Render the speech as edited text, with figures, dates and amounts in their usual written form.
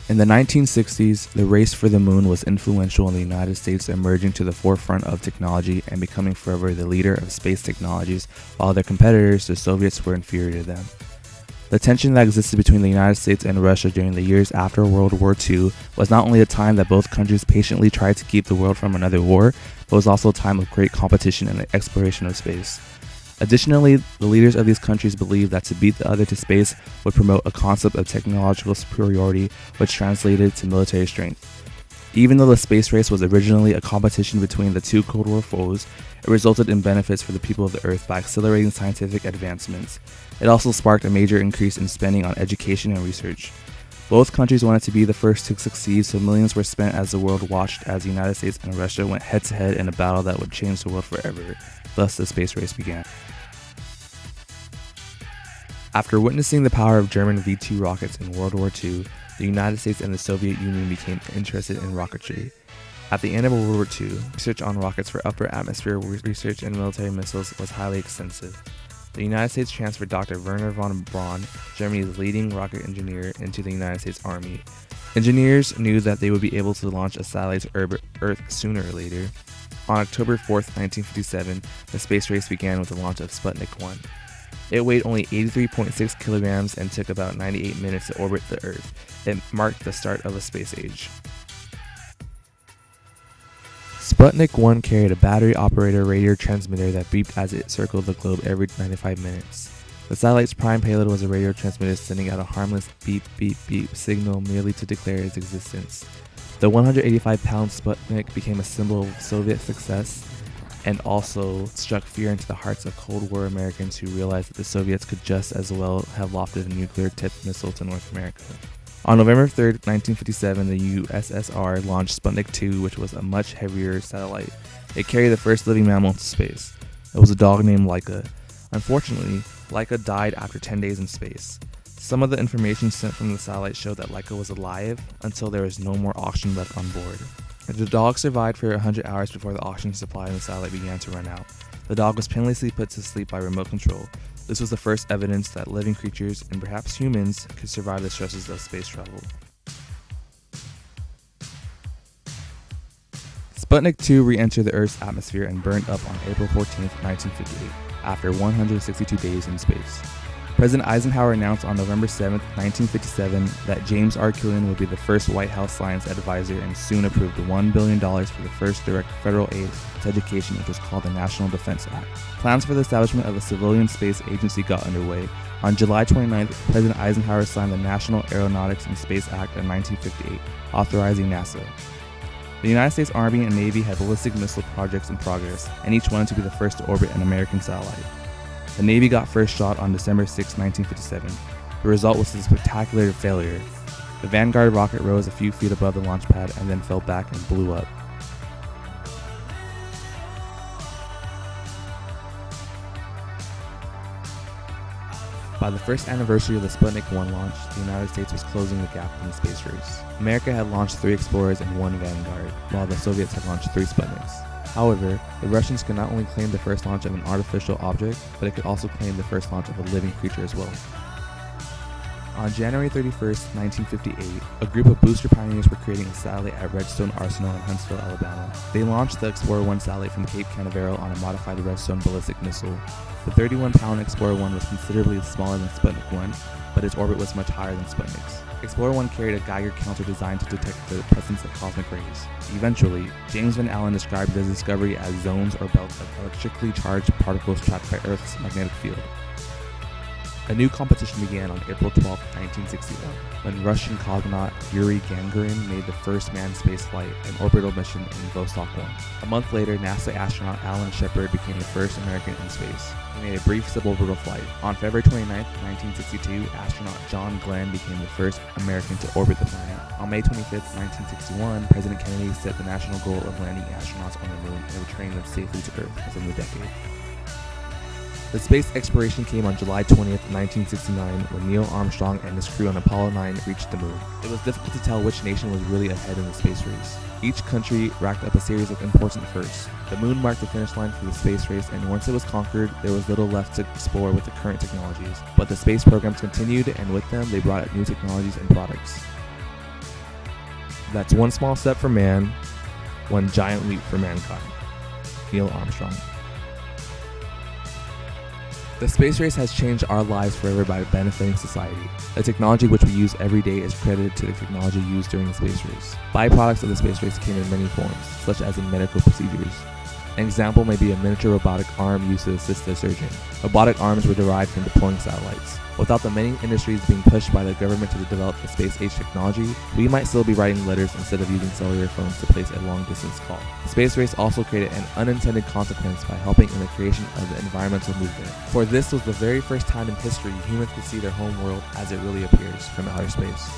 In the 1960s, the race for the moon was influential in the United States, emerging to the forefront of technology and becoming forever the leader of space technologies, while their competitors, the Soviets, were inferior to them. The tension that existed between the United States and Russia during the years after World War II was not only a time that both countries patiently tried to keep the world from another war, but was also a time of great competition and exploration of space. Additionally, the leaders of these countries believed that to beat the other to space would promote a concept of technological superiority, which translated to military strength. Even though the space race was originally a competition between the two Cold War foes, it resulted in benefits for the people of the Earth by accelerating scientific advancements. It also sparked a major increase in spending on education and research. Both countries wanted to be the first to succeed, so millions were spent as the world watched as the United States and Russia went head-to-head in a battle that would change the world forever. Thus, the space race began. After witnessing the power of German V-2 rockets in World War II, the United States and the Soviet Union became interested in rocketry. At the end of World War II, research on rockets for upper atmosphere research and military missiles was highly extensive. The United States transferred Dr. Wernher von Braun, Germany's leading rocket engineer, into the United States Army. Engineers knew that they would be able to launch a satellite to Earth sooner or later. On October 4, 1957, the space race began with the launch of Sputnik 1. It weighed only 83.6 kilograms and took about 98 minutes to orbit the Earth. It marked the start of a space age. Sputnik 1 carried a battery-operated radio transmitter that beeped as it circled the globe every 95 minutes. The satellite's prime payload was a radio transmitter sending out a harmless beep beep beep signal merely to declare its existence. The 185-pound Sputnik became a symbol of Soviet success and also struck fear into the hearts of Cold War Americans who realized that the Soviets could just as well have lofted a nuclear-tipped missile to North America. On November 3, 1957, the USSR launched Sputnik 2, which was a much heavier satellite. It carried the first living mammal into space. It was a dog named Laika. Unfortunately, Laika died after 10 days in space. Some of the information sent from the satellite showed that Laika was alive until there was no more oxygen left on board. The dog survived for 100 hours before the oxygen supply in the satellite began to run out. The dog was painlessly put to sleep by remote control. This was the first evidence that living creatures, and perhaps humans, could survive the stresses of space travel. Sputnik 2 re-entered the Earth's atmosphere and burned up on April 14, 1958, after 162 days in space. President Eisenhower announced on November 7, 1957, that James R. Killian would be the first White House science advisor and soon approved $1 billion for the first direct federal aid to education, which was called the National Defense Act. Plans for the establishment of a civilian space agency got underway. On July 29th, President Eisenhower signed the National Aeronautics and Space Act of 1958, authorizing NASA. The United States Army and Navy had ballistic missile projects in progress, and each wanted to be the first to orbit an American satellite. The Navy got first shot on December 6, 1957. The result was a spectacular failure. The Vanguard rocket rose a few feet above the launch pad and then fell back and blew up. By the first anniversary of the Sputnik 1 launch, the United States was closing the gap in the space race. America had launched 3 Explorers and 1 Vanguard, while the Soviets had launched 3 Sputniks. However, the Russians could not only claim the first launch of an artificial object, but it could also claim the first launch of a living creature as well. On January 31, 1958, a group of booster pioneers were creating a satellite at Redstone Arsenal in Huntsville, Alabama. They launched the Explorer 1 satellite from Cape Canaveral on a modified Redstone ballistic missile. The 31-pound Explorer 1 was considerably smaller than Sputnik 1, but its orbit was much higher than Sputnik's. Explorer 1 carried a Geiger counter designed to detect the presence of cosmic rays. Eventually, James Van Allen described the discovery as zones or belts of electrically charged particles trapped by Earth's magnetic field. A new competition began on April 12, 1961, when Russian cosmonaut Yuri Gagarin made the first manned spaceflight, an orbital mission in Vostok 1. A month later, NASA astronaut Alan Shepard became the first American in space. He made a brief suborbital flight. On February 29, 1962, astronaut John Glenn became the first American to orbit the planet. On May 25, 1961, President Kennedy set the national goal of landing astronauts on the moon and returning them safely to Earth within the decade. The space exploration came on July 20th, 1969, when Neil Armstrong and his crew on Apollo 9 reached the moon. It was difficult to tell which nation was really ahead in the space race. Each country racked up a series of important firsts. The moon marked the finish line for the space race, and once it was conquered, there was little left to explore with the current technologies. But the space programs continued, and with them, they brought out new technologies and products. That's one small step for man, one giant leap for mankind. Neil Armstrong. The space race has changed our lives forever by benefiting society. The technology which we use every day is credited to the technology used during the space race. Byproducts of the space race came in many forms, such as in medical procedures. An example may be a miniature robotic arm used to assist a surgeon. Robotic arms were derived from deploying satellites. Without the many industries being pushed by the government to develop the space-age technology, we might still be writing letters instead of using cellular phones to place a long-distance call. The space race also created an unintended consequence by helping in the creation of the environmental movement. For this was the very first time in history humans could see their home world as it really appears from outer space.